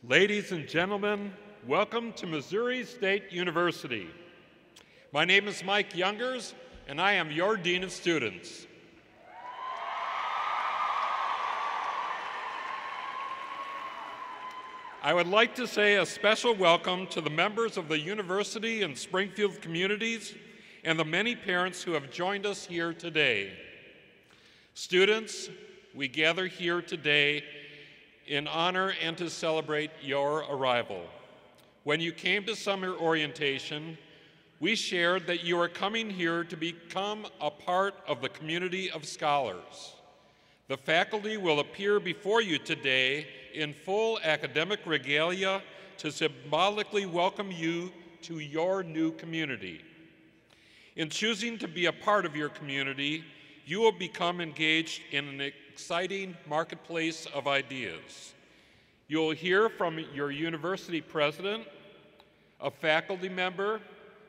Ladies and gentlemen, welcome to Missouri State University. My name is Mike Youngers, and I am your Dean of Students. I would like to say a special welcome to the members of the University and Springfield communities and the many parents who have joined us here today. Students, we gather here today in honor and to celebrate your arrival. When you came to summer orientation, we shared that you are coming here to become a part of the community of scholars. The faculty will appear before you today in full academic regalia to symbolically welcome you to your new community. In choosing to be a part of your community, you will become engaged in an exciting marketplace of ideas. You'll hear from your university president, a faculty member,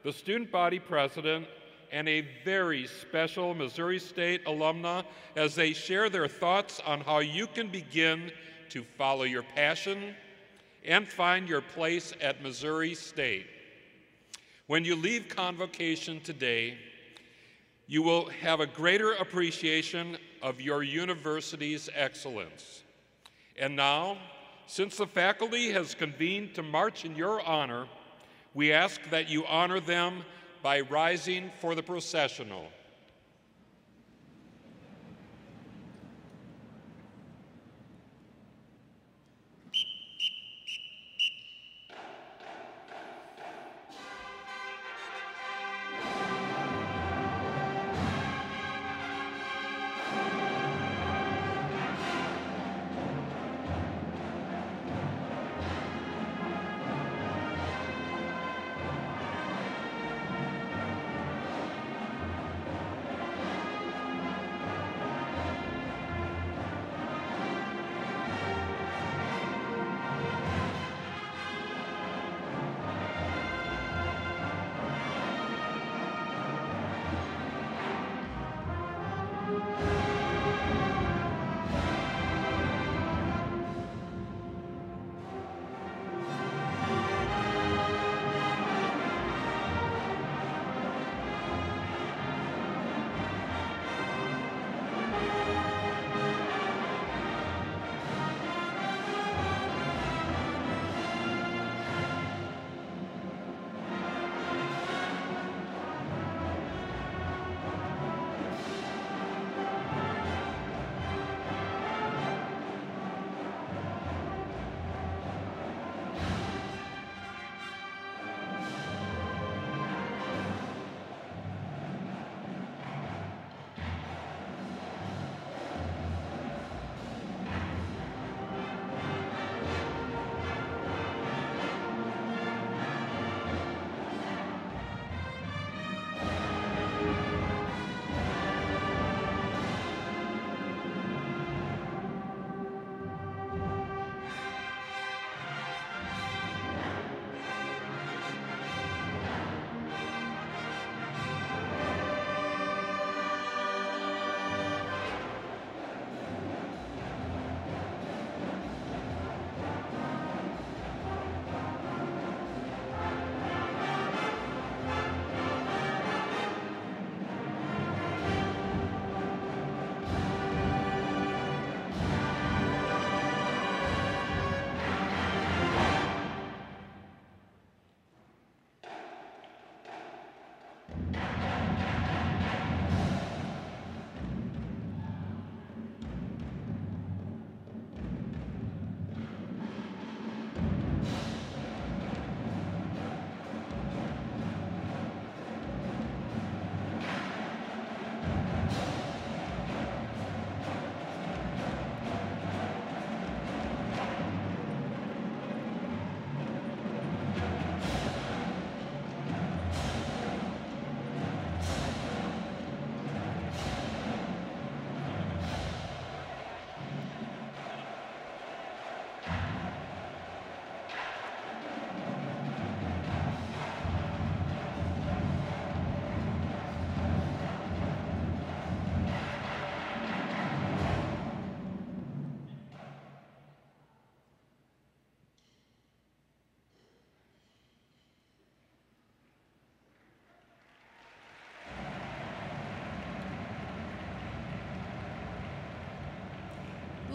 the student body president, and a very special Missouri State alumna as they share their thoughts on how you can begin to follow your passion and find your place at Missouri State. When you leave Convocation today, you will have a greater appreciation of your university's excellence. And now, since the faculty has convened to march in your honor, we ask that you honor them by rising for the processional.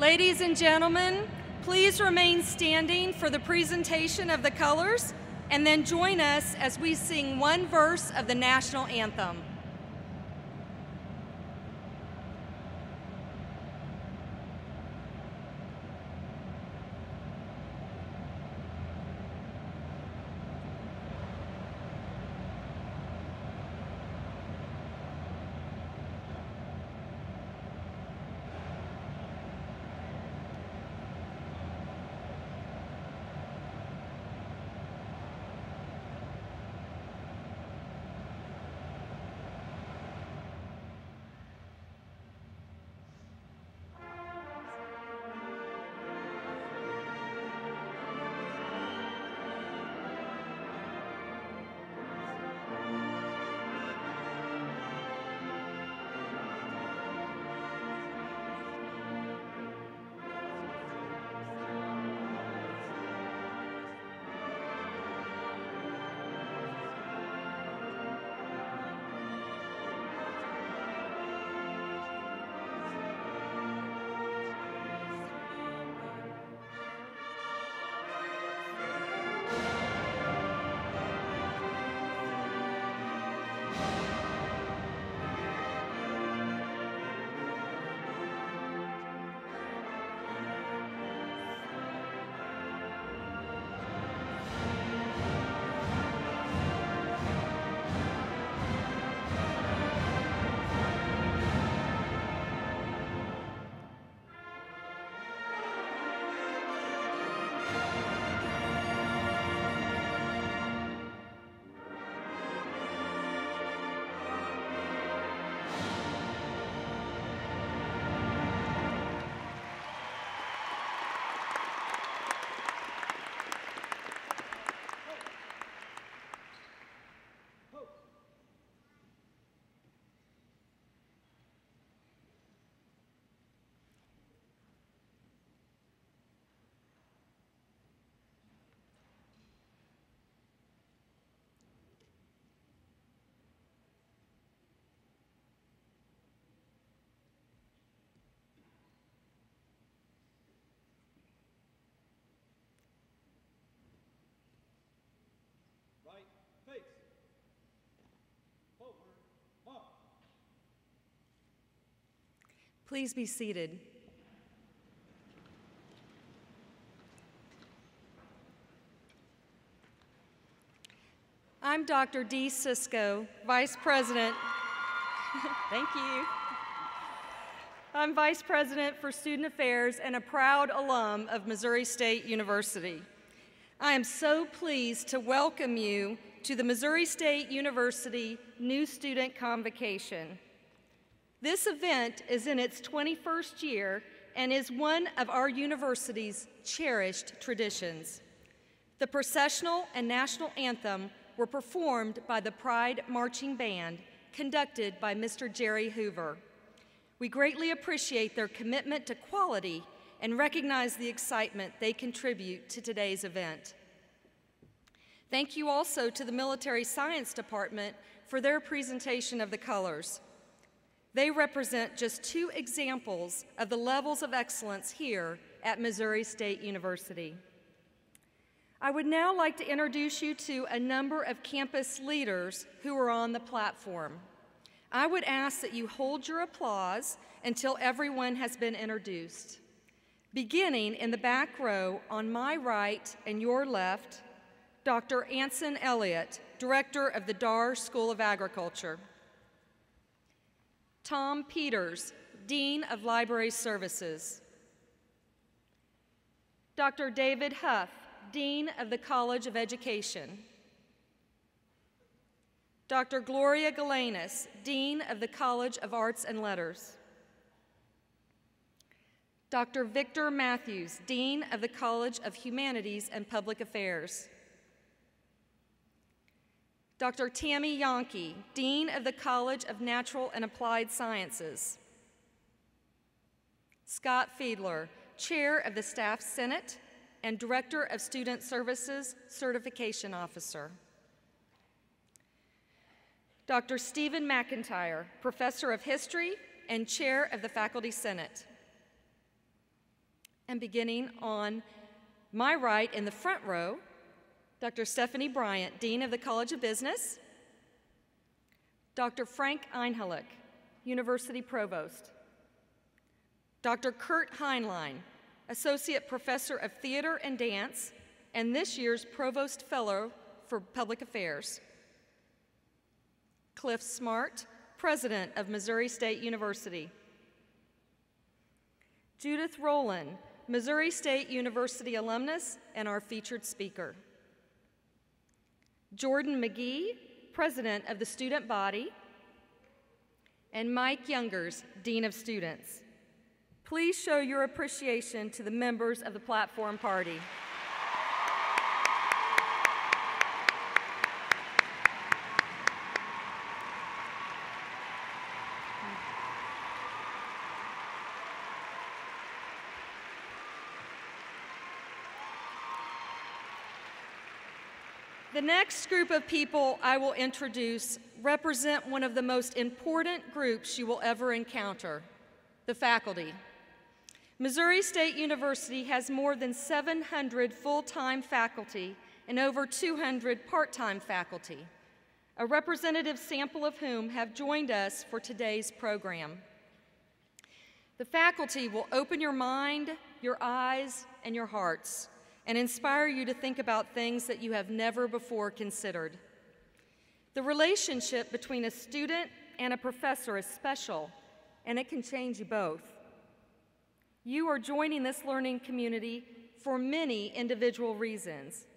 Ladies and gentlemen, please remain standing for the presentation of the colors, and then join us as we sing one verse of the national anthem. Please be seated. I'm Dr. Dee Cisco, Vice President. Thank you. I'm Vice President for Student Affairs and a proud alum of Missouri State University. I am so pleased to welcome you to the Missouri State University New Student Convocation. This event is in its 21st year and is one of our university's cherished traditions. The processional and national anthem were performed by the Pride Marching Band, conducted by Mr. Jerry Hoover. We greatly appreciate their commitment to quality and recognize the excitement they contribute to today's event. Thank you also to the Military Science Department for their presentation of the colors. They represent just two examples of the levels of excellence here at Missouri State University. I would now like to introduce you to a number of campus leaders who are on the platform. I would ask that you hold your applause until everyone has been introduced. Beginning in the back row on my right and your left, Dr. Anson Elliott, Director of the Dar School of Agriculture. Tom Peters, Dean of Library Services. Dr. David Huff, Dean of the College of Education. Dr. Gloria Galanis, Dean of the College of Arts and Letters. Dr. Victor Matthews, Dean of the College of Humanities and Public Affairs. Dr. Tammy Yonke, Dean of the College of Natural and Applied Sciences. Scott Fiedler, Chair of the Staff Senate and Director of Student Services Certification Officer. Dr. Stephen McIntyre, Professor of History and Chair of the Faculty Senate. And beginning on my right in the front row, Dr. Stephanie Bryant, Dean of the College of Business, Dr. Frank Heinlein, University Provost, Dr. Kurt Heinlein, Associate Professor of Theater and Dance, and this year's Provost Fellow for Public Affairs, Cliff Smart, President of Missouri State University, Judith Rowland, Missouri State University alumnus and our featured speaker, Jordan McGee, President of the Student Body, and Mike Youngers, Dean of Students. Please show your appreciation to the members of the Platform Party. The next group of people I will introduce represent one of the most important groups you will ever encounter, the faculty. Missouri State University has more than 700 full-time faculty and over 200 part-time faculty, a representative sample of whom have joined us for today's program. The faculty will open your mind, your eyes, and your hearts, and inspire you to think about things that you have never before considered. The relationship between a student and a professor is special, and it can change you both. You are joining this learning community for many individual reasons,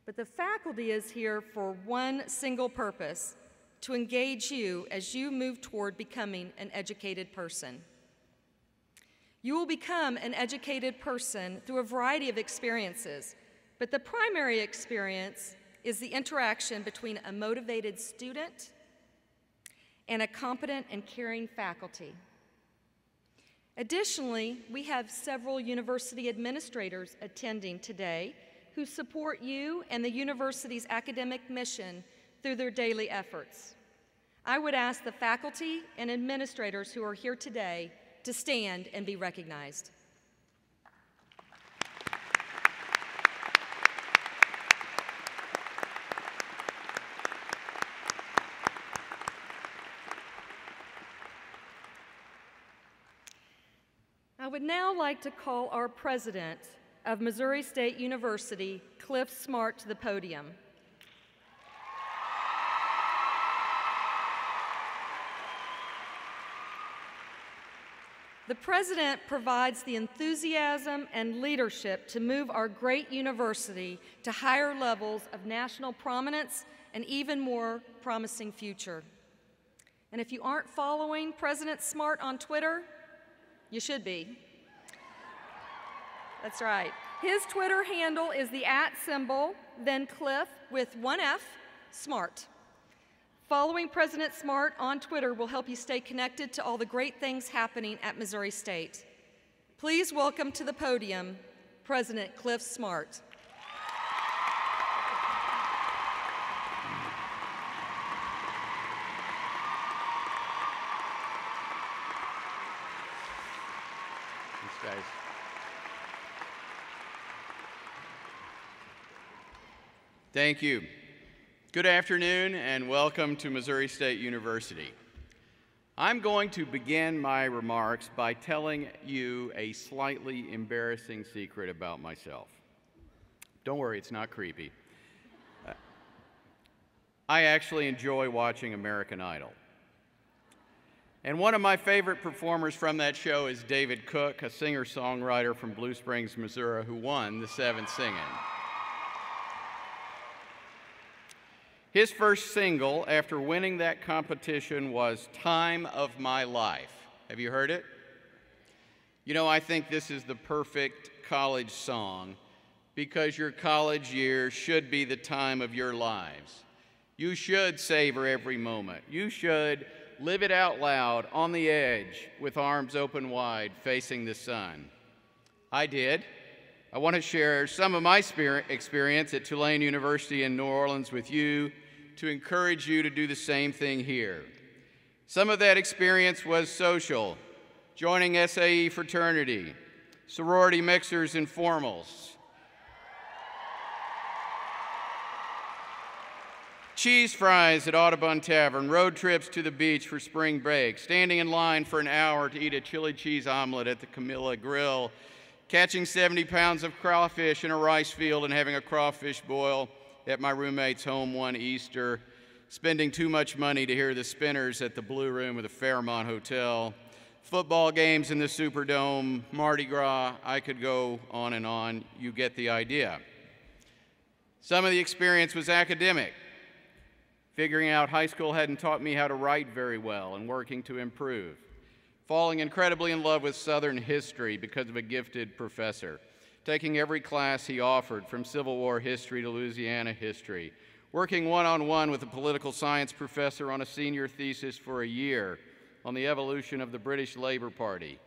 but the faculty is here for one single purpose: to engage you as you move toward becoming an educated person. You will become an educated person through a variety of experiences, but the primary experience is the interaction between a motivated student and a competent and caring faculty. Additionally, we have several university administrators attending today who support you and the university's academic mission through their daily efforts. I would ask the faculty and administrators who are here today to stand and be recognized. I would now like to call our president of Missouri State University, Cliff Smart, to the podium. The president provides the enthusiasm and leadership to move our great university to higher levels of national prominence and even more promising future. And if you aren't following President Smart on Twitter, you should be. That's right. His Twitter handle is the @symbol, then Cliff with one F, Smart. Following President Smart on Twitter will help you stay connected to all the great things happening at Missouri State. Please welcome to the podium President Cliff Smart. Thanks, guys. Thank you. Good afternoon and welcome to Missouri State University. I'm going to begin my remarks by telling you a slightly embarrassing secret about myself. Don't worry, it's not creepy. I actually enjoy watching American Idol. And one of my favorite performers from that show is David Cook, a singer-songwriter from Blue Springs, Missouri, who won the 7th Singing. His first single after winning that competition was Time of My Life. Have you heard it? You know, I think this is the perfect college song because your college years should be the time of your lives. You should savor every moment. You should live it out loud, on the edge, with arms open wide, facing the sun. I did. I want to share some of my experience at Tulane University in New Orleans with you to encourage you to do the same thing here. Some of that experience was social, joining SAE fraternity, sorority mixers and formals, cheese fries at Audubon Tavern, road trips to the beach for spring break, standing in line for an hour to eat a chili cheese omelet at the Camilla Grill, catching 70 pounds of crawfish in a rice field and having a crawfish boil at my roommate's home one Easter, spending too much money to hear the Spinners at the Blue Room of the Fairmont Hotel, football games in the Superdome, Mardi Gras. I could go on and on. You get the idea. Some of the experience was academic. Figuring out high school hadn't taught me how to write very well and working to improve. Falling incredibly in love with Southern history because of a gifted professor. Taking every class he offered, from Civil War history to Louisiana history. Working one-on-one with a political science professor on a senior thesis for a year on the evolution of the British Labour Party.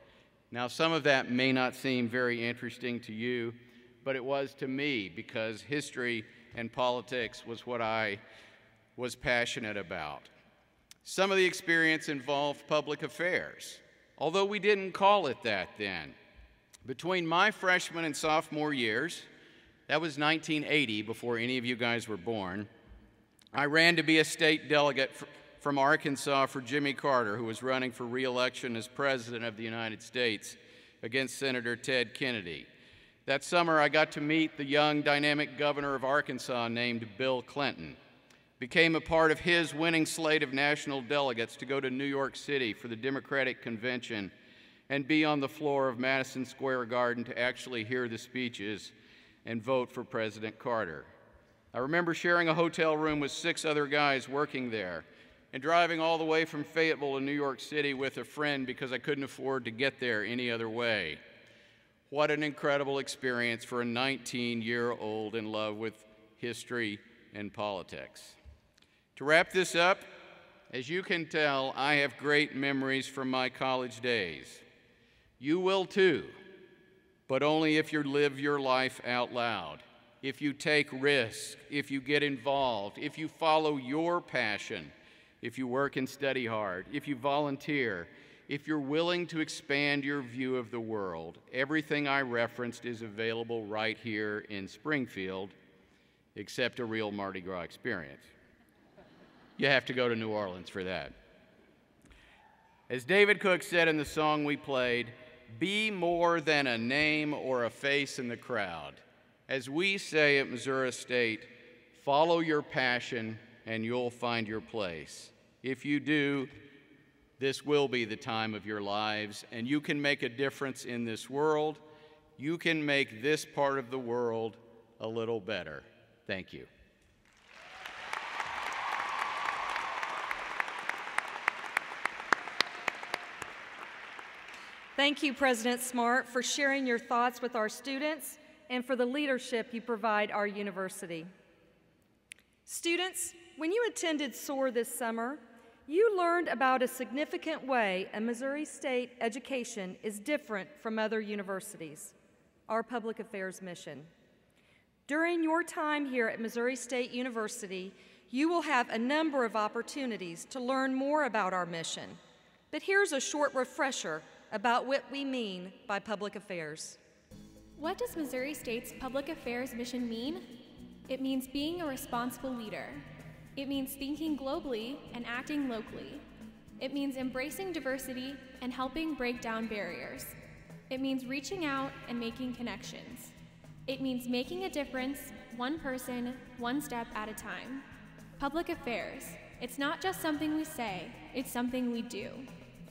Now, some of that may not seem very interesting to you, but it was to me, because history and politics was what I was passionate about. Some of the experience involved public affairs, although we didn't call it that then. Between my freshman and sophomore years, that was 1980, before any of you guys were born, I ran to be a state delegate from Arkansas for Jimmy Carter, who was running for re-election as President of the United States against Senator Ted Kennedy. That summer, I got to meet the young, dynamic governor of Arkansas named Bill Clinton. Became a part of his winning slate of national delegates to go to New York City for the Democratic Convention and be on the floor of Madison Square Garden to actually hear the speeches and vote for President Carter. I remember sharing a hotel room with 6 other guys working there and driving all the way from Fayetteville to New York City with a friend because I couldn't afford to get there any other way. What an incredible experience for a 19-year-old in love with history and politics. To wrap this up, as you can tell, I have great memories from my college days. You will too, but only if you live your life out loud, if you take risks, if you get involved, if you follow your passion, if you work and study hard, if you volunteer, if you're willing to expand your view of the world. Everything I referenced is available right here in Springfield, except a real Mardi Gras experience. You have to go to New Orleans for that. As David Cook said in the song we played, be more than a name or a face in the crowd. As we say at Missouri State, follow your passion and you'll find your place. If you do, this will be the time of your lives, and you can make a difference in this world. You can make this part of the world a little better. Thank you. Thank you, President Smart, for sharing your thoughts with our students and for the leadership you provide our university. Students, when you attended SOAR this summer, you learned about a significant way a Missouri State education is different from other universities, our public affairs mission. During your time here at Missouri State University, you will have a number of opportunities to learn more about our mission. But here's a short refresher about what we mean by public affairs. What does Missouri State's public affairs mission mean? It means being a responsible leader. It means thinking globally and acting locally. It means embracing diversity and helping break down barriers. It means reaching out and making connections. It means making a difference, one person, one step at a time. Public affairs. It's not just something we say, it's something we do.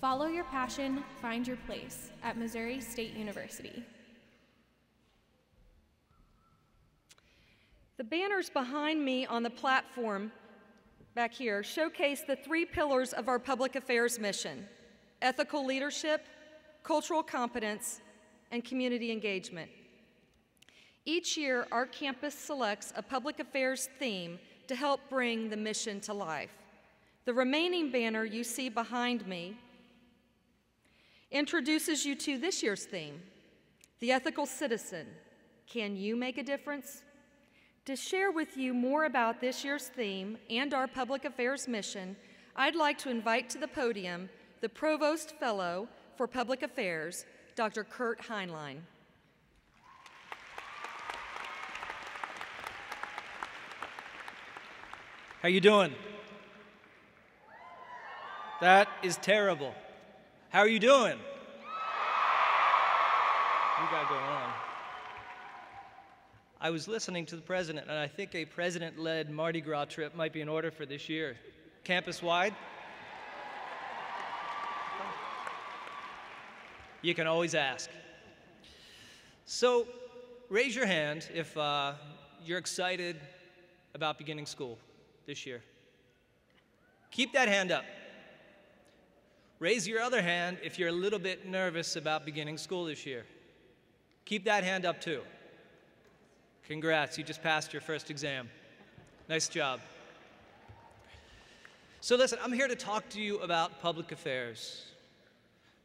Follow your passion, find your place at Missouri State University. The banners behind me on the platform back here showcase the 3 pillars of our public affairs mission: ethical leadership, cultural competence, and community engagement. Each year, our campus selects a public affairs theme to help bring the mission to life. The remaining banner you see behind me introduces you to this year's theme, the ethical citizen. Can you make a difference? To share with you more about this year's theme and our public affairs mission, I'd like to invite to the podium the Provost Fellow for Public Affairs, Dr. Kurt Heinlein. How you doing? That is terrible. How are you doing? You got going on. I was listening to the president, and I think a president-led Mardi Gras trip might be in order for this year. Campus-wide. You can always ask. So, raise your hand if you're excited about beginning school this year. Keep that hand up. Raise your other hand if you're a little bit nervous about beginning school this year. Keep that hand up too. Congrats, you just passed your first exam. Nice job. So listen, I'm here to talk to you about public affairs.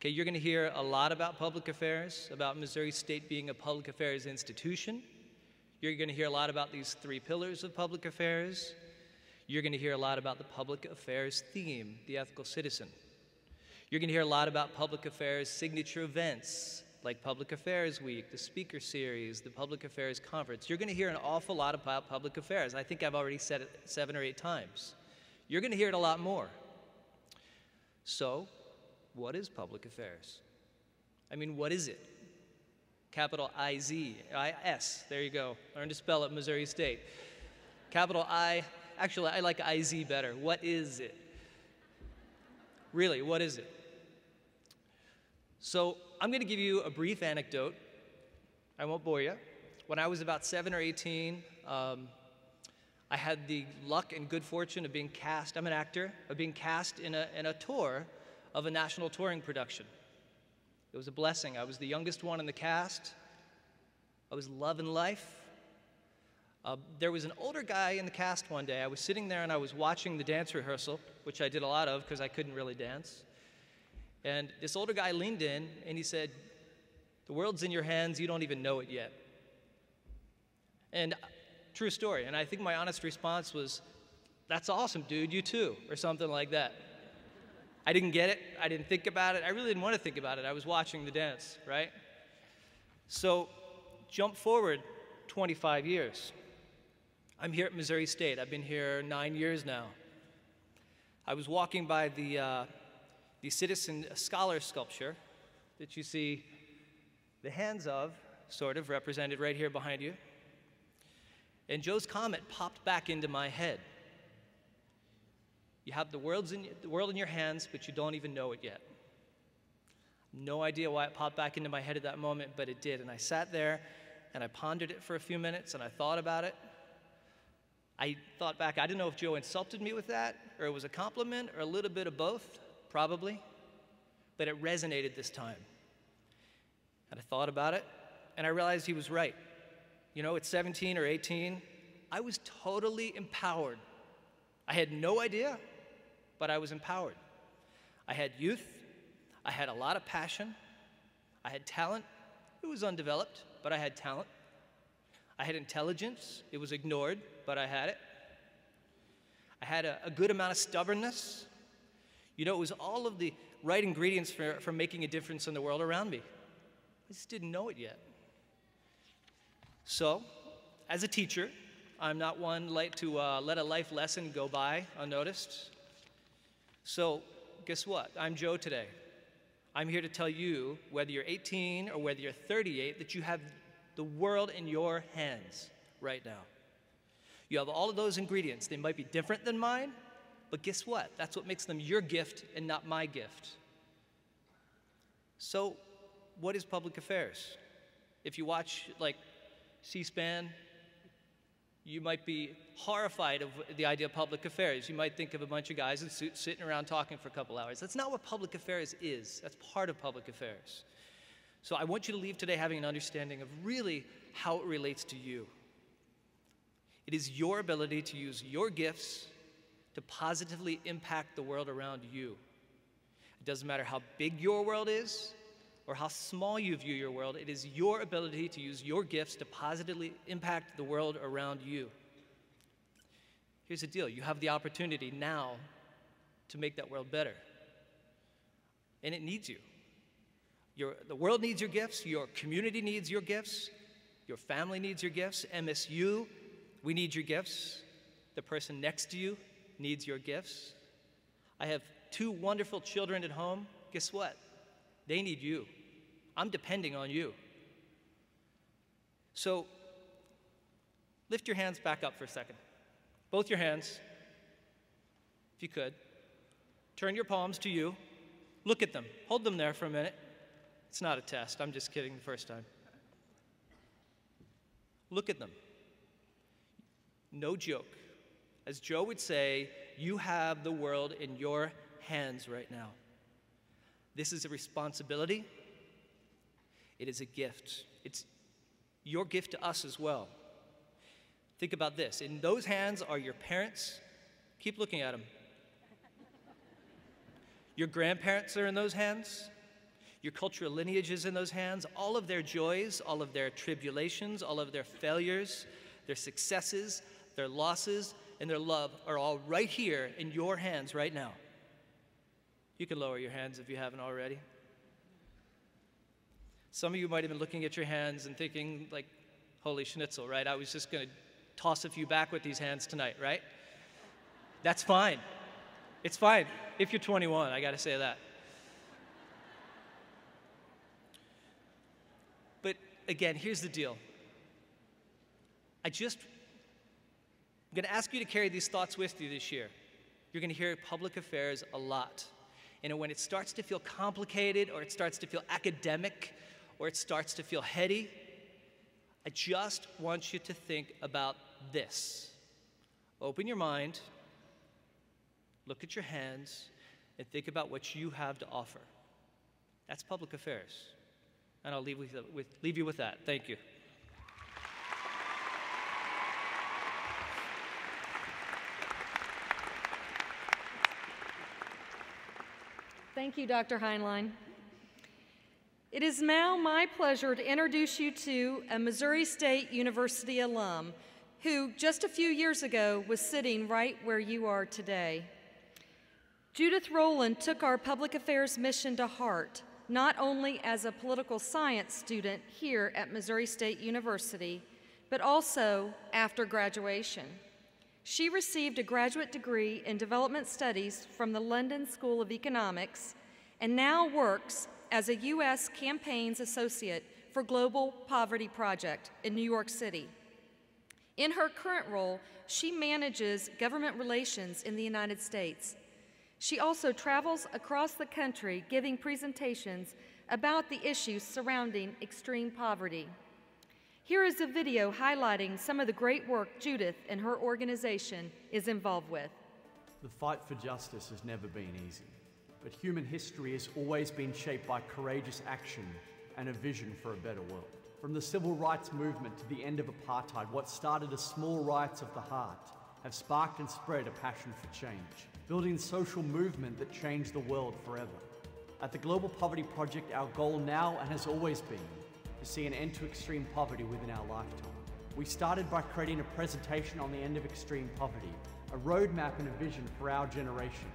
Okay, you're going to hear a lot about public affairs, about Missouri State being a public affairs institution. You're going to hear a lot about these 3 pillars of public affairs. You're going to hear a lot about the public affairs theme, the ethical citizen. You're going to hear a lot about public affairs signature events, like Public Affairs Week, the Speaker Series, the Public Affairs Conference. You're going to hear an awful lot about public affairs. I think I've already said it 7 or 8 times. You're going to hear it a lot more. So, what is public affairs? I mean, what is it? Capital I-Z, I-S, there you go. Learn to spell at Missouri State. Capital I, actually, I like I-Z better. What is it? Really, what is it? So, I'm going to give you a brief anecdote. I won't bore you. When I was about 7 or 18, I had the luck and good fortune of being cast, I'm an actor, of being cast in a tour of a national touring production. It was a blessing. I was the youngest one in the cast. I was loving life. There was an older guy in the cast one day. I was sitting there and I was watching the dance rehearsal, which I did a lot of because I couldn't really dance. And this older guy leaned in and he said, "The world's in your hands, you don't even know it yet." And true story. And I think my honest response was, "That's awesome, dude, you too," or something like that. I didn't get it. I didn't think about it. I really didn't want to think about it. I was watching the dance, right? So jump forward 25 years. I'm here at Missouri State. I've been here 9 years now. I was walking by the citizen scholar sculpture that you see the hands of, sort of, represented right here behind you. And Joe's comment popped back into my head. You have the world in your hands, but you don't even know it yet. No idea why it popped back into my head at that moment, but it did. And I sat there, and I pondered it for a few minutes, and I thought about it. I thought back, I didn't know if Joe insulted me with that, or it was a compliment, or a little bit of both, probably. But it resonated this time. And I thought about it, and I realized he was right. You know, at 17 or 18, I was totally empowered. I had no idea, but I was empowered. I had youth. I had a lot of passion. I had talent. It was undeveloped, but I had talent. I had intelligence. It was ignored, but I had it. I had a good amount of stubbornness. You know, it was all of the right ingredients for making a difference in the world around me. I just didn't know it yet. So, as a teacher, I'm not one like to let a life lesson go by unnoticed. So, guess what? I'm Joe today. I'm here to tell you, whether you're 18 or whether you're 38, that you have the world in your hands right now. You have all of those ingredients. They might be different than mine, but guess what? That's what makes them your gift and not my gift. So, what is public affairs? If you watch, like, C-SPAN, you might be horrified of the idea of public affairs. You might think of a bunch of guys in suits sitting around talking for a couple hours. That's not what public affairs is. That's part of public affairs. So I want you to leave today having an understanding of really how it relates to you. It is your ability to use your gifts to positively impact the world around you. It doesn't matter how big your world is or how small you view your world. It is your ability to use your gifts to positively impact the world around you. Here's the deal. You have the opportunity now to make that world better. And it needs you. The world needs your gifts. Your community needs your gifts. Your family needs your gifts. MSU, we need your gifts. The person next to you needs your gifts. I have 2 wonderful children at home. Guess what? They need you. I'm depending on you. So lift your hands back up for a second. Both your hands, if you could. Turn your palms to you. Look at them. Hold them there for a minute. It's not a test. I'm just kidding the first time. Look at them. No joke. As Joe would say, you have the world in your hands right now. This is a responsibility. It is a gift. It's your gift to us as well. Think about this. In those hands are your parents. Keep looking at them. Your grandparents are in those hands. Your cultural lineage is in those hands. All of their joys, all of their tribulations, all of their failures, their successes, their losses, and their love are all right here in your hands right now. You can lower your hands if you haven't already. Some of you might have been looking at your hands and thinking, like, holy schnitzel, right? I was just going to toss a few back with these hands tonight, right? That's fine. It's fine if you're 21, I got to say that. But again, here's the deal. I'm going to ask you to carry these thoughts with you this year. You're going to hear public affairs a lot. And when it starts to feel complicated, or it starts to feel academic, or it starts to feel heady, I just want you to think about this. Open your mind, look at your hands, and think about what you have to offer. That's public affairs. And I'll leave you with that. Thank you. Thank you, Dr. Heinlein. It is now my pleasure to introduce you to a Missouri State University alum who just a few years ago was sitting right where you are today. Judith Rowland took our public affairs mission to heart, not only as a political science student here at Missouri State University, but also after graduation. She received a graduate degree in development studies from the London School of Economics and now works as a U.S. Campaigns Associate for Global Poverty Project in New York City. In her current role, she manages government relations in the United States. She also travels across the country giving presentations about the issues surrounding extreme poverty. Here is a video highlighting some of the great work Judith and her organization is involved with. The fight for justice has never been easy, but human history has always been shaped by courageous action and a vision for a better world. From the civil rights movement to the end of apartheid, what started as small riots of the heart have sparked and spread a passion for change, building a social movement that changed the world forever. At the Global Poverty Project, our goal now and has always been to see an end to extreme poverty within our lifetime. We started by creating a presentation on the end of extreme poverty, a roadmap and a vision for our generation.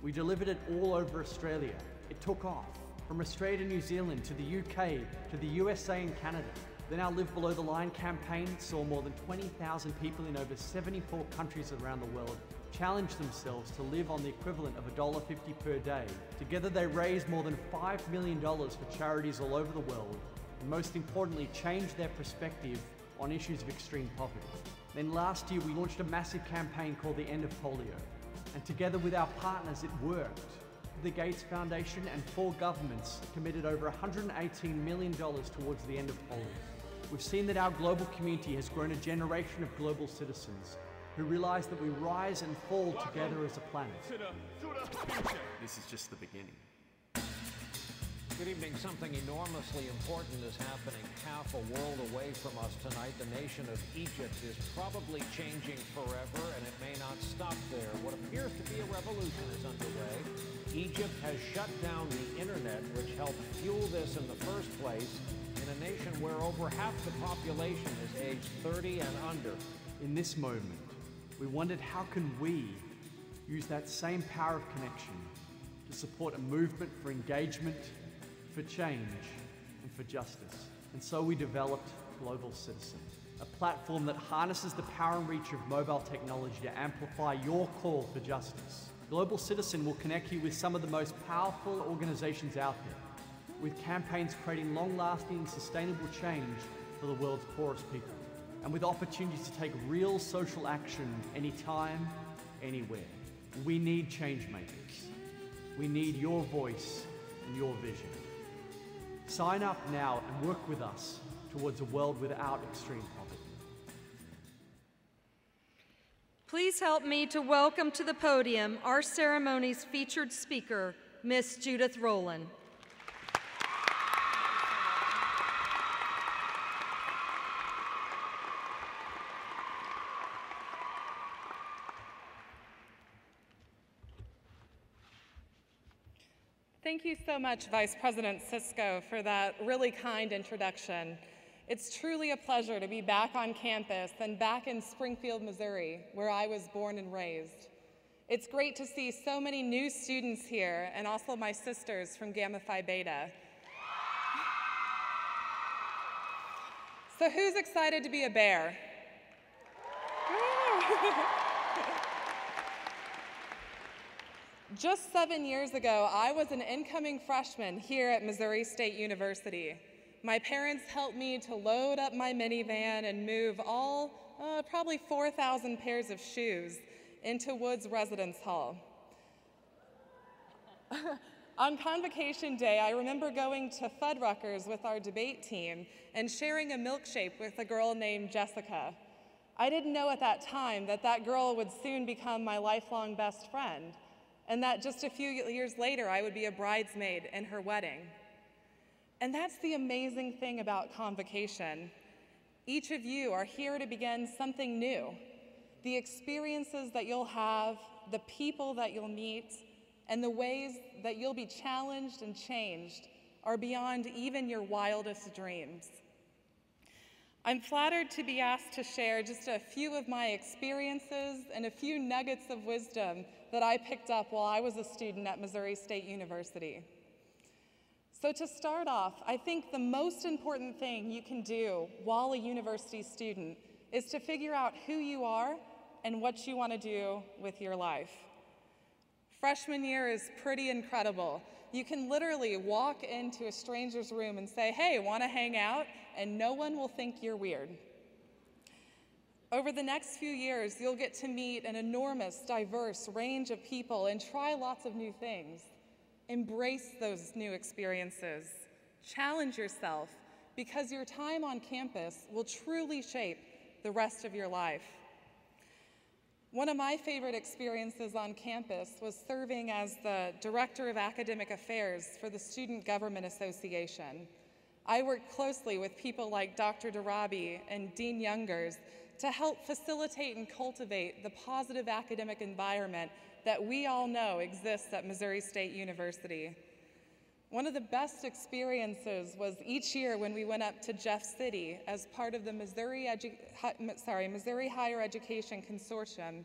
We delivered it all over Australia. It took off, from Australia to New Zealand, to the UK, to the USA and Canada. Then our Live Below the Line campaign saw more than 20,000 people in over 74 countries around the world challenge themselves to live on the equivalent of $1.50 per day. Together they raised more than $5 million for charities all over the world, and most importantly, changed their perspective on issues of extreme poverty. Then last year we launched a massive campaign called The End of Polio, and together with our partners it worked. The Gates Foundation and 4 governments committed over $118 million towards the end of polio. We've seen that our global community has grown a generation of global citizens who realize that we rise and fall together as a planet. This is just the beginning. Good evening. Something enormously important is happening half a world away from us tonight. The nation of Egypt is probably changing forever, and it may not stop there. What appears to be a revolution is underway. Egypt has shut down the internet, which helped fuel this in the first place, in a nation where over half the population is aged 30 and under. In this moment, we wondered how can we use that same power of connection to support a movement for engagement, for change, and for justice. And so we developed Global Citizen. a platform that harnesses the power and reach of mobile technology to amplify your call for justice. Global Citizen will connect you with some of the most powerful organizations out there, with campaigns creating long-lasting and sustainable change for the world's poorest people, and with opportunities to take real social action anytime, anywhere. We need change makers. We need your voice and your vision. Sign up now and work with us towards a world without extreme poverty. Please help me to welcome to the podium our ceremony's featured speaker, Miss Judith Rowland. Thank you so much, Vice President Sisko, for that really kind introduction. It's truly a pleasure to be back on campus and back in Springfield, Missouri, where I was born and raised. It's great to see so many new students here and also my sisters from Gamma Phi Beta. So who's excited to be a bear? Just 7 years ago, I was an incoming freshman here at Missouri State University. My parents helped me to load up my minivan and move all, probably 4,000 pairs of shoes into Woods Residence Hall. On Convocation Day, I remember going to Fuddruckers with our debate team and sharing a milkshake with a girl named Jessica. I didn't know at that time that that girl would soon become my lifelong best friend, and that just a few years later, I would be a bridesmaid in her wedding. And that's the amazing thing about Convocation. Each of you are here to begin something new. The experiences that you'll have, the people that you'll meet, and the ways that you'll be challenged and changed are beyond even your wildest dreams. I'm flattered to be asked to share just a few of my experiences and a few nuggets of wisdom that I picked up while I was a student at Missouri State University. So to start off, I think the most important thing you can do while a university student is to figure out who you are and what you want to do with your life. Freshman year is pretty incredible. You can literally walk into a stranger's room and say, "Hey, want to hang out?" and no one will think you're weird. Over the next few years, you'll get to meet an enormous, diverse range of people and try lots of new things. Embrace those new experiences. Challenge yourself, because your time on campus will truly shape the rest of your life. One of my favorite experiences on campus was serving as the Director of Academic Affairs for the Student Government Association. I worked closely with people like Dr. Darabi and Dean Youngers to help facilitate and cultivate the positive academic environment that we all know exists at Missouri State University. One of the best experiences was each year when we went up to Jeff City as part of the Missouri Higher Education Consortium,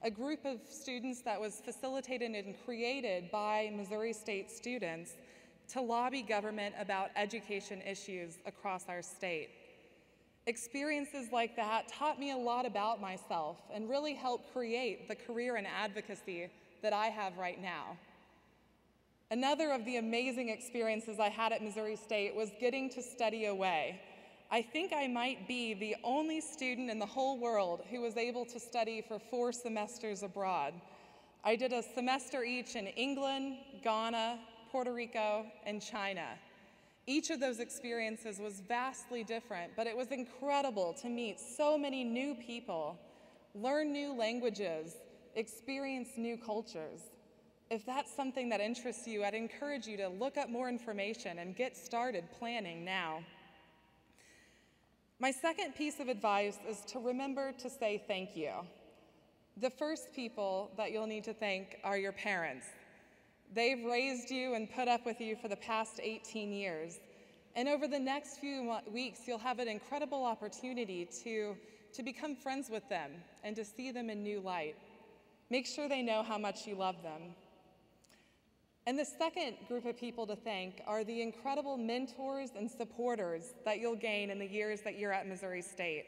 a group of students that was facilitated and created by Missouri State students to lobby government about education issues across our state. Experiences like that taught me a lot about myself and really helped create the career and advocacy that I have right now. Another of the amazing experiences I had at Missouri State was getting to study away. I think I might be the only student in the whole world who was able to study for 4 semesters abroad. I did a semester each in England, Ghana, Puerto Rico, and China. Each of those experiences was vastly different, but it was incredible to meet so many new people, learn new languages, experience new cultures. If that's something that interests you, I'd encourage you to look up more information and get started planning now. My second piece of advice is to remember to say thank you. The first people that you'll need to thank are your parents. They've raised you and put up with you for the past 18 years. And over the next few weeks, you'll have an incredible opportunity to become friends with them and to see them in new light. Make sure they know how much you love them. And the second group of people to thank are the incredible mentors and supporters that you'll gain in the years that you're at Missouri State.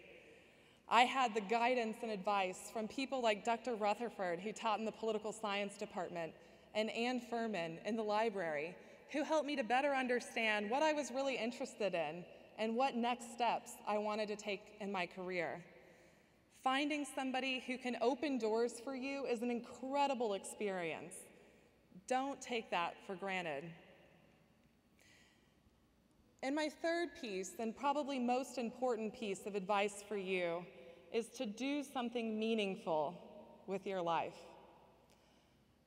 I had the guidance and advice from people like Dr. Rutherford, who taught in the political science department, and Ann Furman in the library, who helped me to better understand what I was really interested in and what next steps I wanted to take in my career. Finding somebody who can open doors for you is an incredible experience. Don't take that for granted. And my third piece, and probably most important piece of advice for you, is to do something meaningful with your life.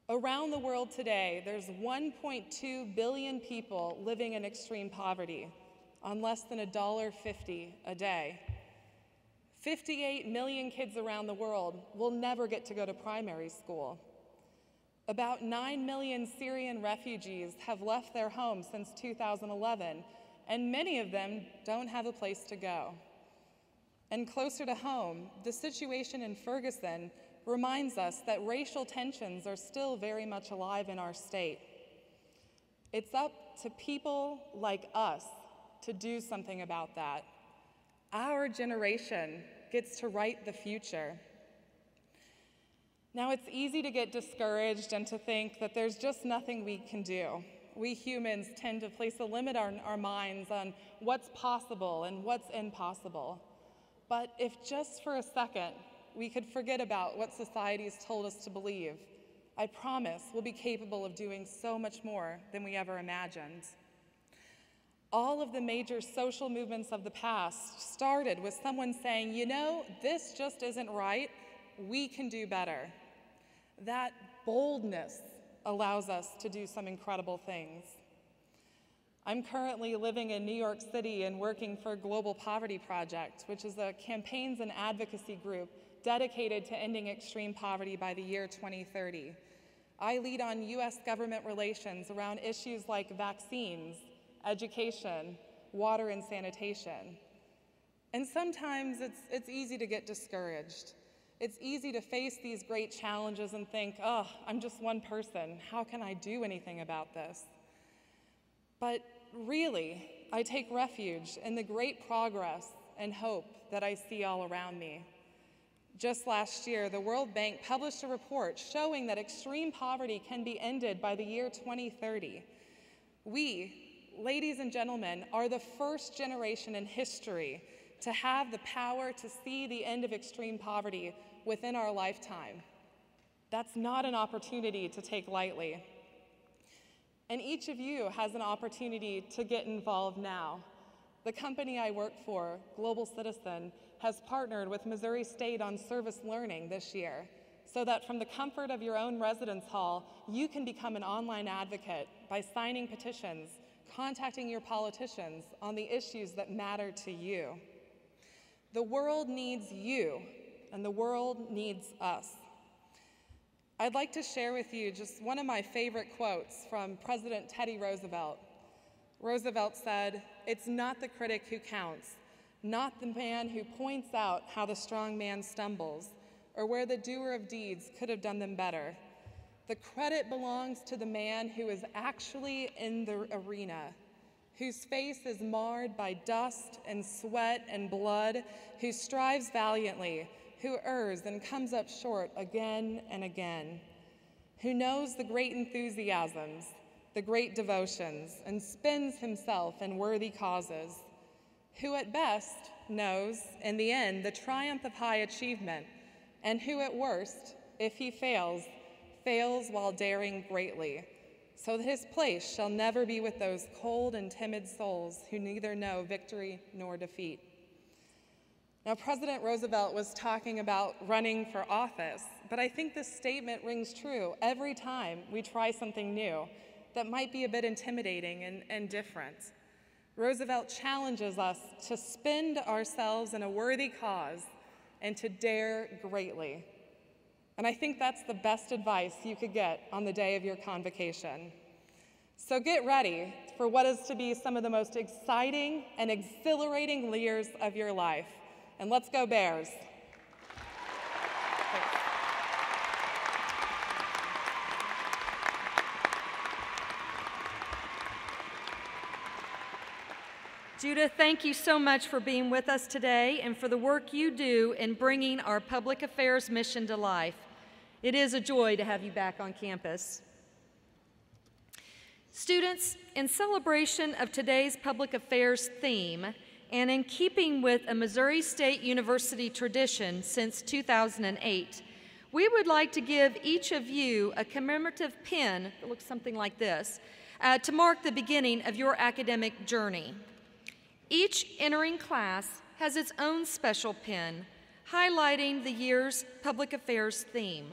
Around the world today, there's 1.2 billion people living in extreme poverty on less than $1.50 a day. 58 million kids around the world will never get to go to primary school. About 9 million Syrian refugees have left their homes since 2011, and many of them don't have a place to go. And closer to home, the situation in Ferguson reminds us that racial tensions are still very much alive in our state. It's up to people like us to do something about that. Our generation gets to write the future. Now, it's easy to get discouraged and to think that there's just nothing we can do. We humans tend to place a limit on our minds on what's possible and what's impossible. But if just for a second we could forget about what society's told us to believe, I promise we'll be capable of doing so much more than we ever imagined. All of the major social movements of the past started with someone saying, you know, this just isn't right, we can do better. That boldness allows us to do some incredible things. I'm currently living in New York City and working for Global Poverty Project, which is a campaigns and advocacy group dedicated to ending extreme poverty by the year 2030. I lead on US government relations around issues like vaccines, education, water and sanitation. And sometimes it's easy to get discouraged. It's easy to face these great challenges and think, oh, I'm just one person. How can I do anything about this? But really, I take refuge in the great progress and hope that I see all around me. Just last year, the World Bank published a report showing that extreme poverty can be ended by the year 2030. We, ladies and gentlemen, are the first generation in history to have the power to see the end of extreme poverty within our lifetime. That's not an opportunity to take lightly. And each of you has an opportunity to get involved now. The company I work for, Global Citizen, has partnered with Missouri State on service learning this year, so that from the comfort of your own residence hall, you can become an online advocate by signing petitions, contacting your politicians on the issues that matter to you. The world needs you, and the world needs us. I'd like to share with you just one of my favorite quotes from President Teddy Roosevelt. Roosevelt said, "It's not the critic who counts, not the man who points out how the strong man stumbles, or where the doer of deeds could have done them better. The credit belongs to the man who is actually in the arena, whose face is marred by dust and sweat and blood, who strives valiantly, who errs and comes up short again and again, who knows the great enthusiasms, the great devotions, and spends himself in worthy causes, who at best knows, in the end, the triumph of high achievement, and who at worst, if he fails, fails while daring greatly, so that his place shall never be with those cold and timid souls who neither know victory nor defeat." Now, President Roosevelt was talking about running for office, but I think this statement rings true every time we try something new that might be a bit intimidating and different. Roosevelt challenges us to spend ourselves in a worthy cause and to dare greatly. And I think that's the best advice you could get on the day of your convocation. So get ready for what is to be some of the most exciting and exhilarating years of your life. And let's go Bears. Judith, thank you so much for being with us today and for the work you do in bringing our public affairs mission to life. It is a joy to have you back on campus. Students, in celebration of today's public affairs theme, and in keeping with a Missouri State University tradition since 2008, we would like to give each of you a commemorative pin that looks something like this to mark the beginning of your academic journey. Each entering class has its own special pin highlighting the year's public affairs theme.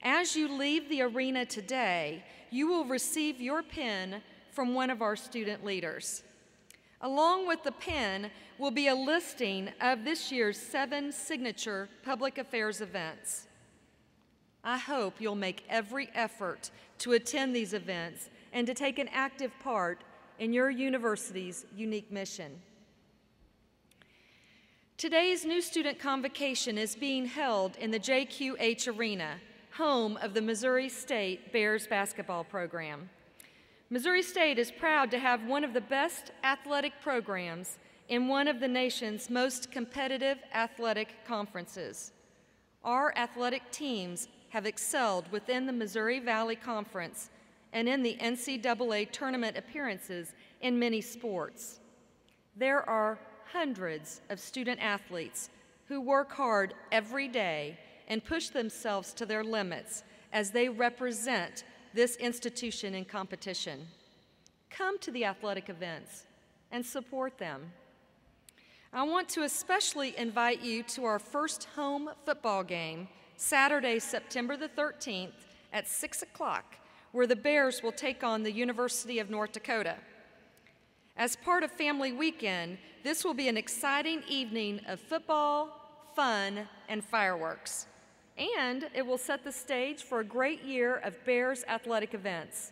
As you leave the arena today, you will receive your pin from one of our student leaders. Along with the pin will be a listing of this year's 7 signature public affairs events. I hope you'll make every effort to attend these events and to take an active part in your university's unique mission. Today's new Student Convocation is being held in the JQH Arena, home of the Missouri State Bears basketball program. Missouri State is proud to have one of the best athletic programs in one of the nation's most competitive athletic conferences. Our athletic teams have excelled within the Missouri Valley Conference and in the NCAA tournament appearances in many sports. There are hundreds of student athletes who work hard every day and push themselves to their limits as they represent this institution in competition. Come to the athletic events and support them. I want to especially invite you to our first home football game, Saturday, September the 13th at 6 o'clock, where the Bears will take on the University of North Dakota. As part of Family Weekend, this will be an exciting evening of football, fun, and fireworks. And it will set the stage for a great year of Bears athletic events.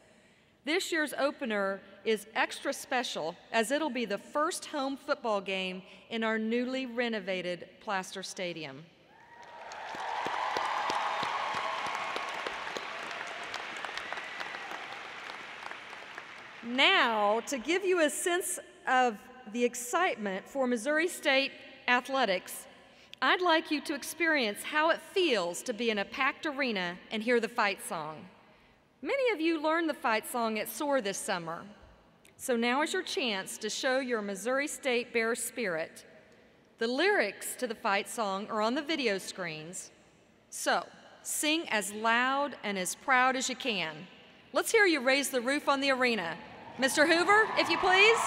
This year's opener is extra special as it'll be the first home football game in our newly renovated Plaster Stadium. Now, to give you a sense of the excitement for Missouri State athletics, I'd like you to experience how it feels to be in a packed arena and hear the fight song. Many of you learned the fight song at SOAR this summer. So now is your chance to show your Missouri State Bear spirit. The lyrics to the fight song are on the video screens. So sing as loud and as proud as you can. Let's hear you raise the roof on the arena. Mr. Hoover, if you please.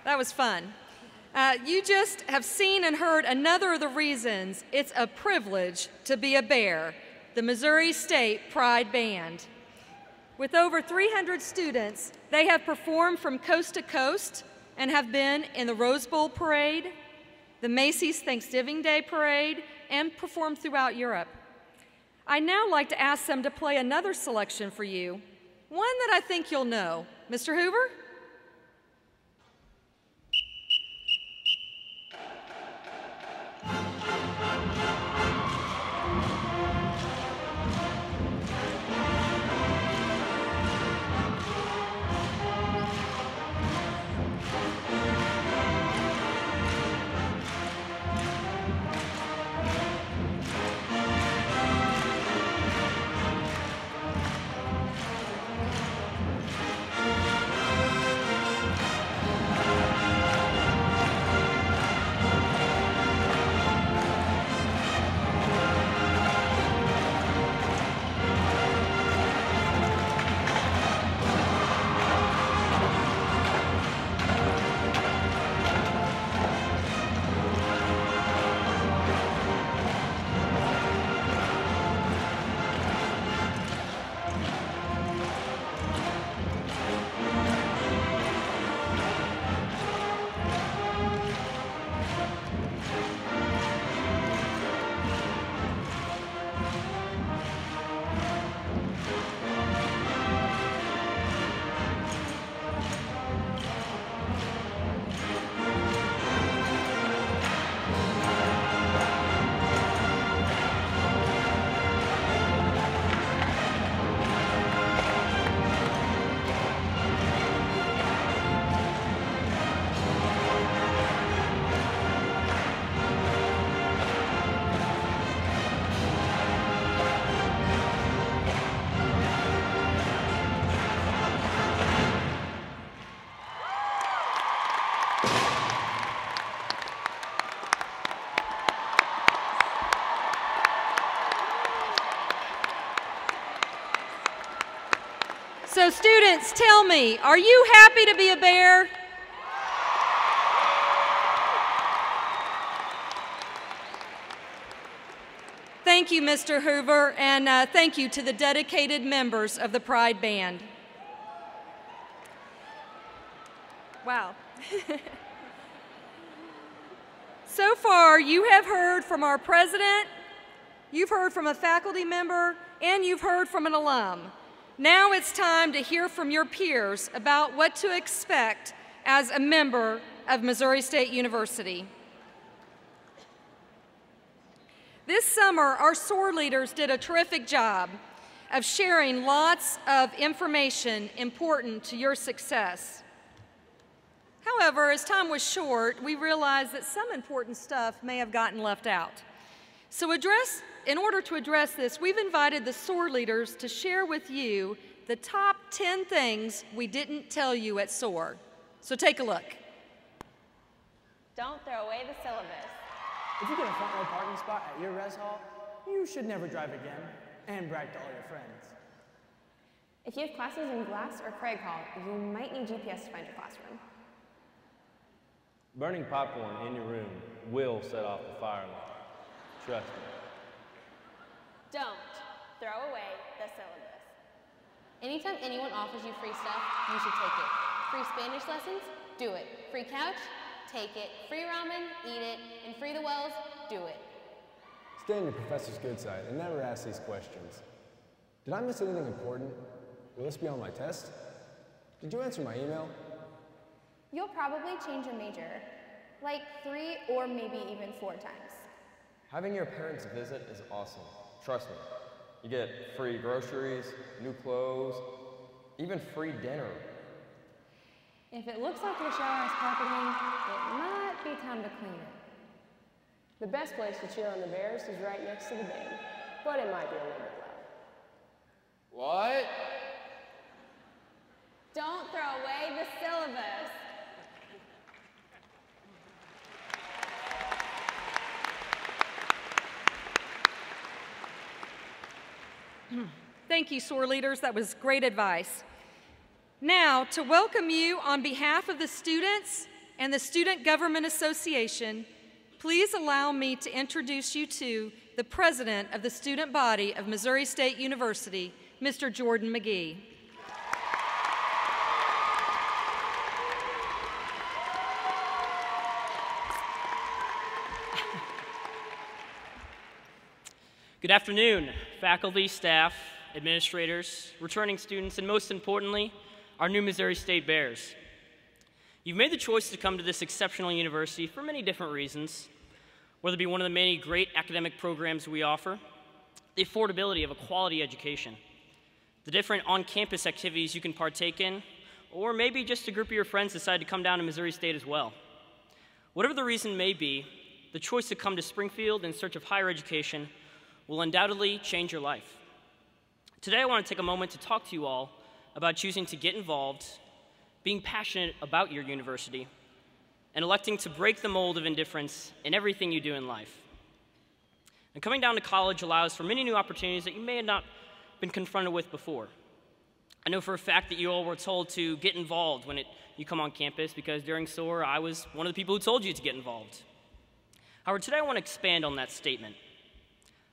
That was fun. You just have seen and heard another of the reasons it's a privilege to be a Bear, the Missouri State Pride Band. With over 300 students, they have performed from coast to coast and have been in the Rose Bowl Parade, the Macy's Thanksgiving Day Parade, and performed throughout Europe. I'd now like to ask them to play another selection for you, one that I think you'll know. Mr. Hoover? So students, tell me, are you happy to be a bear? Thank you, Mr. Hoover, and thank you to the dedicated members of the Pride Band. Wow. So far, you have heard from our president, you've heard from a faculty member, and you've heard from an alum. Now it's time to hear from your peers about what to expect as a member of Missouri State University. This summer, our SOAR leaders did a terrific job of sharing lots of information important to your success. However, as time was short, we realized that some important stuff may have gotten left out. So in order to address this, we've invited the SOAR leaders to share with you the top 10 things we didn't tell you at SOAR. So take a look. Don't throw away the syllabus. If you get a front row parking spot at your res hall, you should never drive again and brag to all your friends. If you have classes in Glass or Craig Hall, you might need GPS to find your classroom. Burning popcorn in your room will set off the fire alarm. Trust me. Don't throw away the syllabus. Anytime anyone offers you free stuff, you should take it. Free Spanish lessons? Do it. Free couch? Take it. Free ramen? Eat it. And free the wells? Do it. Stay on your professor's good side and never ask these questions. Did I miss anything important? Will this be on my test? Did you answer my email? You'll probably change your major, like 3 or maybe even 4 times. Having your parents visit is awesome. Trust me. You get free groceries, new clothes, even free dinner. If it looks like your shower has carpeting, it might be time to clean it. The best place to cheer on the Bears is right next to the band, but it might be a little bit loud. What? Don't throw away the syllabus. Thank you, SOAR leaders. That was great advice. Now, to welcome you on behalf of the students and the Student Government Association, please allow me to introduce you to the president of the student body of Missouri State University, Mr. Jordan McGee. Good afternoon, faculty, staff, administrators, returning students, and most importantly, our new Missouri State Bears. You've made the choice to come to this exceptional university for many different reasons, whether it be one of the many great academic programs we offer, the affordability of a quality education, the different on-campus activities you can partake in, or maybe just a group of your friends decide to come down to Missouri State as well. Whatever the reason may be, the choice to come to Springfield in search of higher education will undoubtedly change your life. Today I want to take a moment to talk to you all about choosing to get involved, being passionate about your university, and electing to break the mold of indifference in everything you do in life. And coming down to college allows for many new opportunities that you may have not been confronted with before. I know for a fact that you all were told to get involved when you come on campus, because during SOAR I was one of the people who told you to get involved. However, today I want to expand on that statement.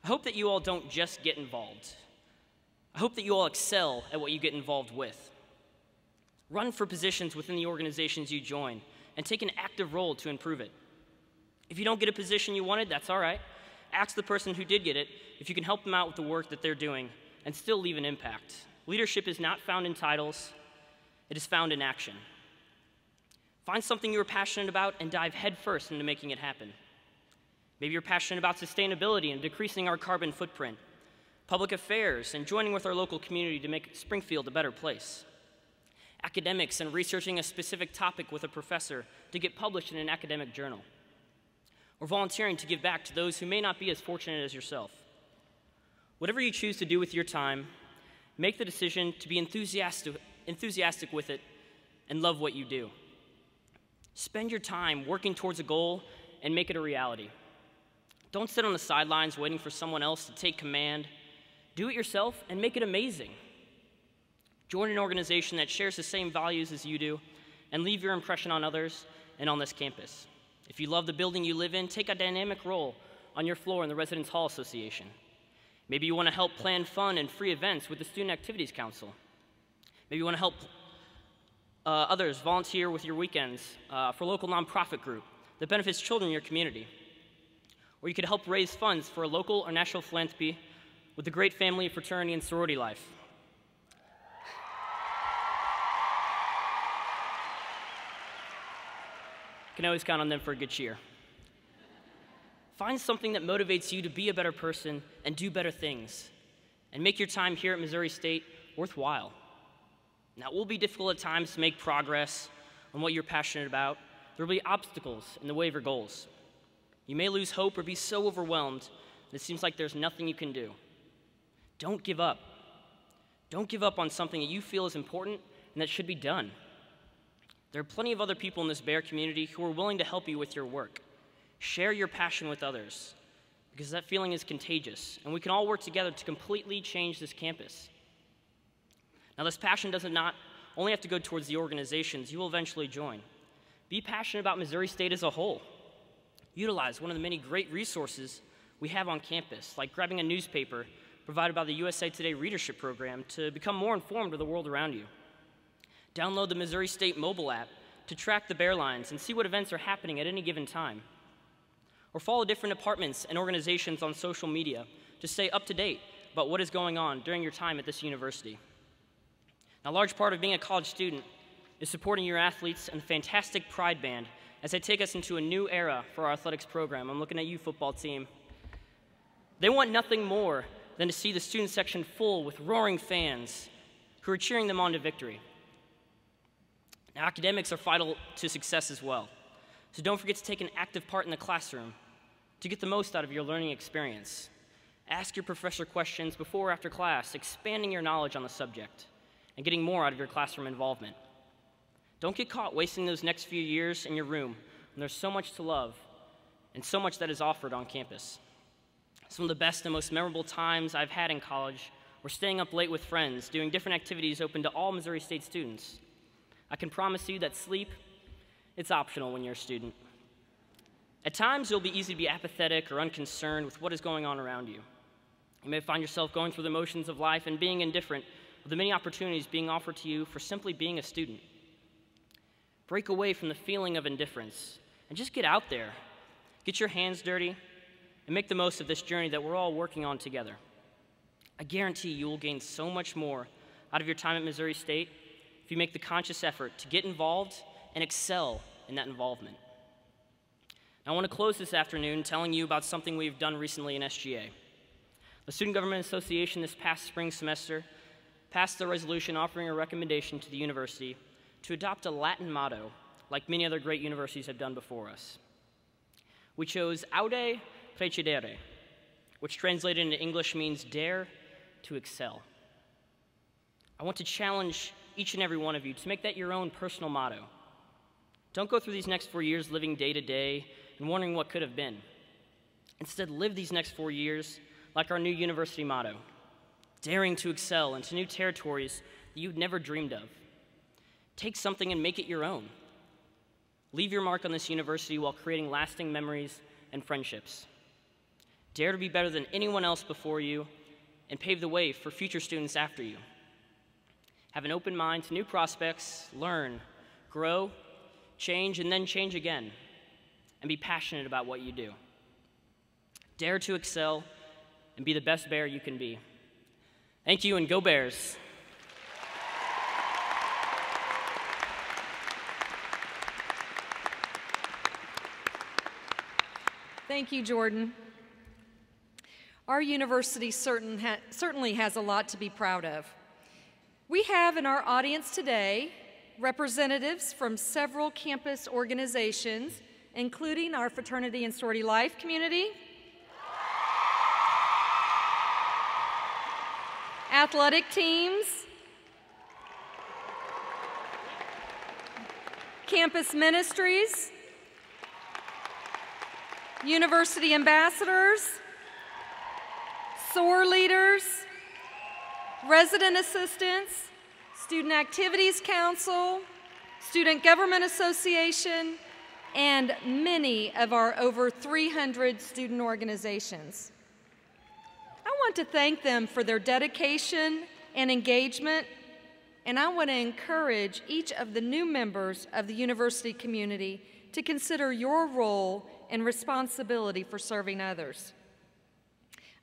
I hope that you all don't just get involved. I hope that you all excel at what you get involved with. Run for positions within the organizations you join and take an active role to improve it. If you don't get a position you wanted, that's all right. Ask the person who did get it if you can help them out with the work that they're doing and still leave an impact. Leadership is not found in titles, it is found in action. Find something you're passionate about and dive headfirst into making it happen. Maybe you're passionate about sustainability and decreasing our carbon footprint, public affairs, and joining with our local community to make Springfield a better place. Academics and researching a specific topic with a professor to get published in an academic journal. Or volunteering to give back to those who may not be as fortunate as yourself. Whatever you choose to do with your time, make the decision to be enthusiastic with it and love what you do. Spend your time working towards a goal and make it a reality. Don't sit on the sidelines waiting for someone else to take command. Do it yourself and make it amazing. Join an organization that shares the same values as you do, and leave your impression on others and on this campus. If you love the building you live in, take a dynamic role on your floor in the Residence Hall Association. Maybe you want to help plan fun and free events with the Student Activities Council. Maybe you want to help others volunteer with your weekends for a local nonprofit group that benefits children in your community. Or you could help raise funds for a local or national philanthropy with the great family of fraternity and sorority life. You can always count on them for a good cheer. Find something that motivates you to be a better person and do better things, and make your time here at Missouri State worthwhile. Now, it will be difficult at times to make progress on what you're passionate about. There will be obstacles in the way of your goals. You may lose hope or be so overwhelmed that it seems like there's nothing you can do. Don't give up. Don't give up on something that you feel is important and that should be done. There are plenty of other people in this Bear community who are willing to help you with your work. Share your passion with others, because that feeling is contagious, and we can all work together to completely change this campus. Now, this passion does not only have to go towards the organizations you will eventually join. Be passionate about Missouri State as a whole. Utilize one of the many great resources we have on campus, like grabbing a newspaper provided by the USA Today Readership Program to become more informed of the world around you. Download the Missouri State mobile app to track the Bear Lines and see what events are happening at any given time. Or follow different departments and organizations on social media to stay up to date about what is going on during your time at this university. Now, a large part of being a college student is supporting your athletes and the fantastic Pride Band as they take us into a new era for our athletics program. I'm looking at you, football team. They want nothing more than to see the student section full with roaring fans who are cheering them on to victory. Now, academics are vital to success as well, so don't forget to take an active part in the classroom to get the most out of your learning experience. Ask your professor questions before or after class, expanding your knowledge on the subject and getting more out of your classroom involvement. Don't get caught wasting those next few years in your room when there's so much to love and so much that is offered on campus. Some of the best and most memorable times I've had in college were staying up late with friends, doing different activities open to all Missouri State students. I can promise you that sleep, it's optional when you're a student. At times, it'll be easy to be apathetic or unconcerned with what is going on around you. You may find yourself going through the motions of life and being indifferent with the many opportunities being offered to you for simply being a student. Break away from the feeling of indifference and just get out there. Get your hands dirty and make the most of this journey that we're all working on together. I guarantee you will gain so much more out of your time at Missouri State if you make the conscious effort to get involved and excel in that involvement. Now, I want to close this afternoon telling you about something we've done recently in SGA. The Student Government Association this past spring semester passed a resolution offering a recommendation to the university to adopt a Latin motto like many other great universities have done before us. We chose Aude Precedere, which translated into English means dare to excel. I want to challenge each and every one of you to make that your own personal motto. Don't go through these next 4 years living day to day and wondering what could have been. Instead, live these next 4 years like our new university motto, daring to excel into new territories that you'd never dreamed of. Take something and make it your own. Leave your mark on this university while creating lasting memories and friendships. Dare to be better than anyone else before you and pave the way for future students after you. Have an open mind to new prospects, learn, grow, change, and then change again, and be passionate about what you do. Dare to excel and be the best Bear you can be. Thank you, and go Bears. Thank you, Jordan. Our university certainly has a lot to be proud of. We have in our audience today representatives from several campus organizations, including our fraternity and sorority life community, athletic teams, campus ministries, university ambassadors, SOAR leaders, resident assistants, Student Activities Council, Student Government Association, and many of our over 300 student organizations. I want to thank them for their dedication and engagement, and I want to encourage each of the new members of the university community to consider your role and responsibility for serving others.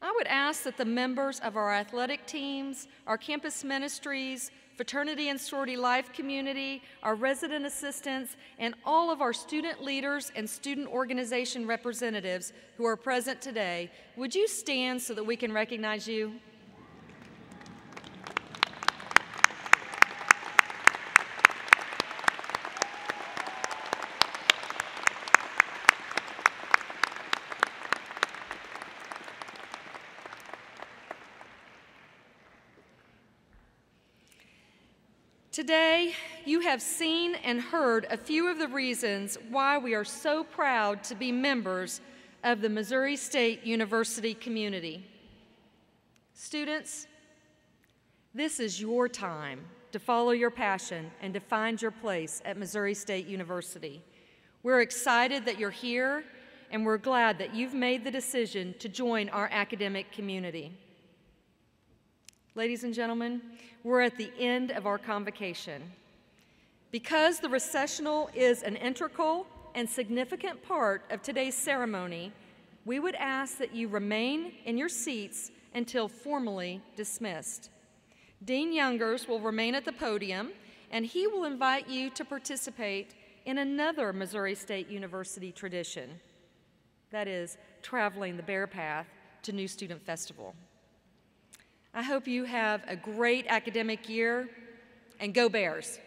I would ask that the members of our athletic teams, our campus ministries, fraternity and sorority life community, our resident assistants, and all of our student leaders and student organization representatives who are present today, would you stand so that we can recognize you? Today, you have seen and heard a few of the reasons why we are so proud to be members of the Missouri State University community. Students, this is your time to follow your passion and to find your place at Missouri State University. We're excited that you're here, and we're glad that you've made the decision to join our academic community. Ladies and gentlemen, we're at the end of our convocation. Because the recessional is an integral and significant part of today's ceremony, we would ask that you remain in your seats until formally dismissed. Dean Youngers will remain at the podium, and he will invite you to participate in another Missouri State University tradition, that is, traveling the Bear Path to New Student Festival. I hope you have a great academic year, and go Bears!